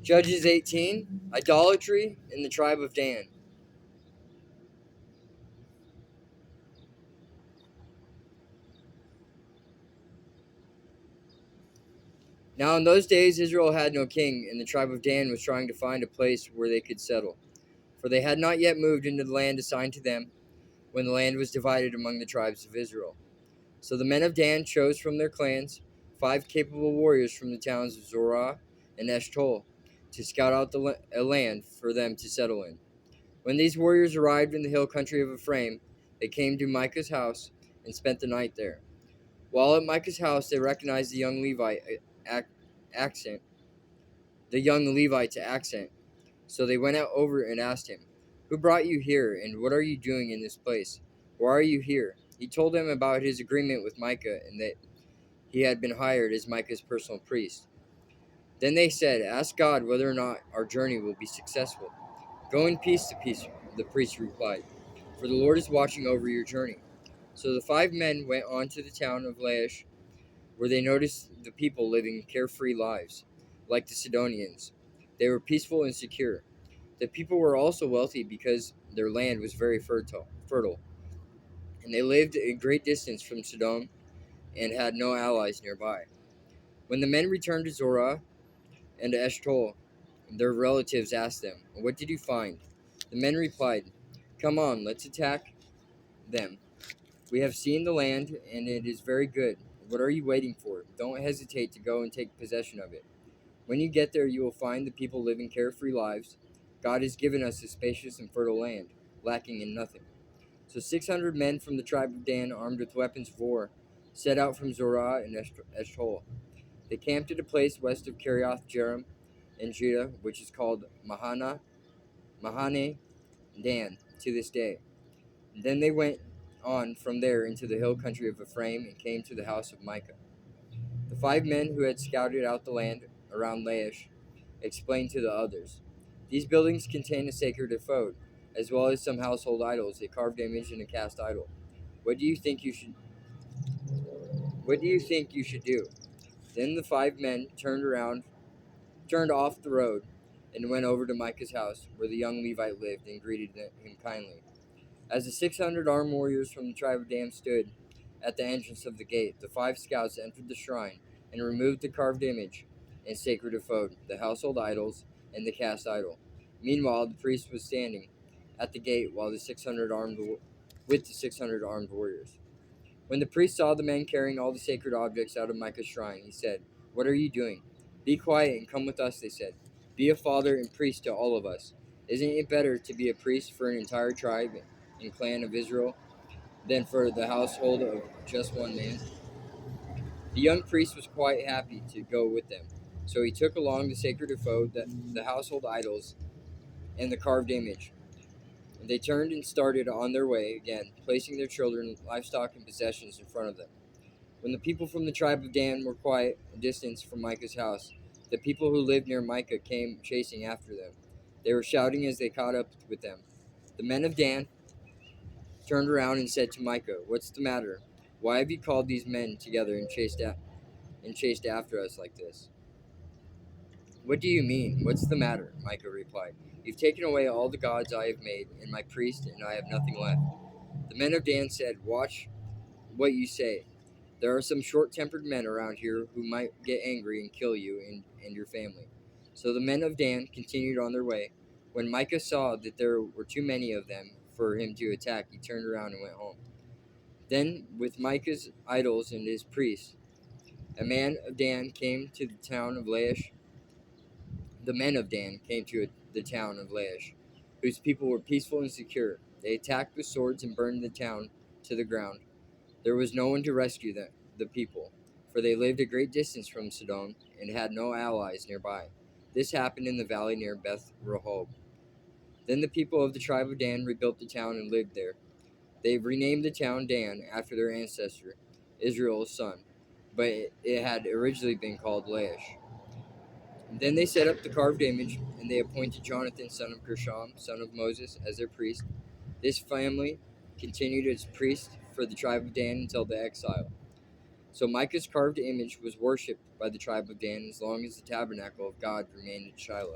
Judges 18, Idolatry in the tribe of Dan. Now in those days Israel had no king, and the tribe of Dan was trying to find a place where they could settle, for they had not yet moved into the land assigned to them when the land was divided among the tribes of Israel. So the men of Dan chose from their clans 5 capable warriors from the towns of Zorah and Eshtaol to scout out a land for them to settle in. When these warriors arrived in the hill country of Ephraim, they came to Micah's house and spent the night there. While at Micah's house, they recognized the young accent, the young Levite's accent. So they went out over and asked him, "Who brought you here, and what are you doing in this place? Why are you here?" He told them about his agreement with Micah and that he had been hired as Micah's personal priest. Then they said, "Ask God whether or not our journey will be successful." "Go in peace," the priest replied, "for the Lord is watching over your journey." So the 5 men went on to the town of Laish, where they noticed the people living carefree lives, like the Sidonians. They were peaceful and secure. The people were also wealthy because their land was very fertile, and they lived a great distance from Sodom and had no allies nearby. When the men returned to Zorah and to Eshtaol, their relatives asked them, "What did you find?" The men replied, "Come on, let's attack them. We have seen the land, and it is very good. What are you waiting for? Don't hesitate to go and take possession of it. When you get there, you will find the people living carefree lives. God has given us a spacious and fertile land, lacking in nothing." So 600 men from the tribe of Dan, armed with weapons of war, set out from Zorah and Eshtaol. They camped at a place west of Kiriath Jearim in Judah, which is called Mahane Dan to this day. Then they went on from there into the hill country of Ephraim and came to the house of Micah. The 5 men who had scouted out the land around Laish explained to the others, "These buildings contain a sacred ephod, as well as some household idols, a carved image and a cast idol. What do you think you should do?" Then the 5 men turned off the road, and went over to Micah's house, where the young Levite lived, and greeted him kindly. As the 600 armed warriors from the tribe of Dan stood at the entrance of the gate, the 5 scouts entered the shrine and removed the carved image and sacred ephod, the household idols, and the cast idol. Meanwhile, the priest was standing at the gate with the 600 armed warriors. When the priest saw the men carrying all the sacred objects out of Micah's shrine, he said, "What are you doing?" "Be quiet and come with us," they said. "Be a father and priest to all of us. Isn't it better to be a priest for an entire tribe and clan of Israel than for the household of just one man?" The young priest was quite happy to go with them. So he took along the sacred ephod, the household idols, and the carved image. And they turned and started on their way again, placing their children, livestock, and possessions in front of them. When the people from the tribe of Dan were quite a distance from Micah's house, the people who lived near Micah came chasing after them. They were shouting as they caught up with them. The men of Dan turned around and said to Micah, "What's the matter? Why have you called these men together and chased after us like this?" "What do you mean? What's the matter?" Micah replied. "You've taken away all the gods I have made, and my priest, and I have nothing left." The men of Dan said, "Watch what you say. There are some short-tempered men around here who might get angry and kill you and your family." So the men of Dan continued on their way. When Micah saw that there were too many of them for him to attack, he turned around and went home. Then, with Micah's idols and his priests, a man of Dan came to the town of Laish. The men of Dan came to the town of Laish, whose people were peaceful and secure. They attacked with swords and burned the town to the ground. There was no one to rescue the people, for they lived a great distance from Sodom and had no allies nearby. This happened in the valley near Beth Rehob. Then the people of the tribe of Dan rebuilt the town and lived there. They renamed the town Dan after their ancestor, Israel's son, but it had originally been called Laish. Then they set up the carved image, and they appointed Jonathan, son of Gershom, son of Moses, as their priest. This family continued as priest for the tribe of Dan until the exile. So Micah's carved image was worshipped by the tribe of Dan as long as the tabernacle of God remained in Shiloh.